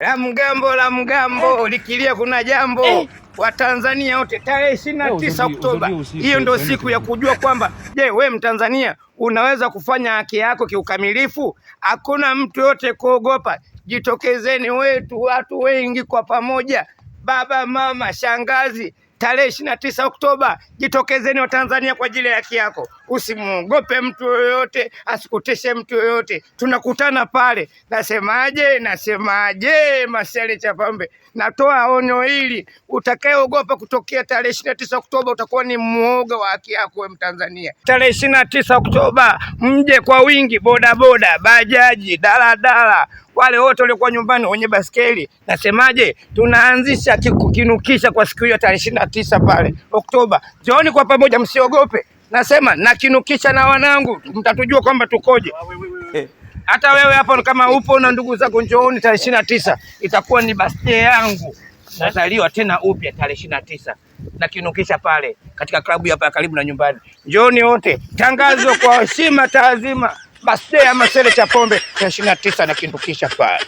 La mgambo likilia kuna jambo. Watanzania wote tarehe 29 Oktoba, hiyo ndio siku ya kujua kwamba je, we Mtanzania unaweza kufanya haki yako kiukamilifu. Hakuna mtu yote kuogopa. Jitokezeni watu wengi kwa pamoja, baba, mama, shangazi. Tarehe 29 Oktoba, jitokezeni Watanzania kwa ajili ya haki yako. Usimuogope mtu yoyote, asikuteshe mtu yoyote. Tunakutana pale. Nasemaje Masele Chapambe, natoa onyo hili. Utakayeogopa kutokea tarehe 29 Oktoba utakuwa ni muoga wa haki yako we Mtanzania. Tarehe 29 Oktoba mje kwa wingi, bodaboda, bajaji, daladala, wale wote waliokuwa nyumbani wenye baskeli. Nasemaje, tunaanzisha kinukisha kwa siku hiyo tarehe 29 pale Oktoba. Jioni kwa pamoja, msiogope. Nasema na kinukisha na wanangu, mtatujua kwamba tukoje. Hata wewe hapo kama upo na ndugu zako, njooni tarehe 29. Itakuwa ni birthday yangu. Nazaliwa tena upya tarehe 29. Na kinukisha pale katika klabu hapa karibu na nyumbani. Njooni wote. Tangazo kwa heshima taazima. Birthday ya Masele Chapambe tarehe 29 na kinukisha pale.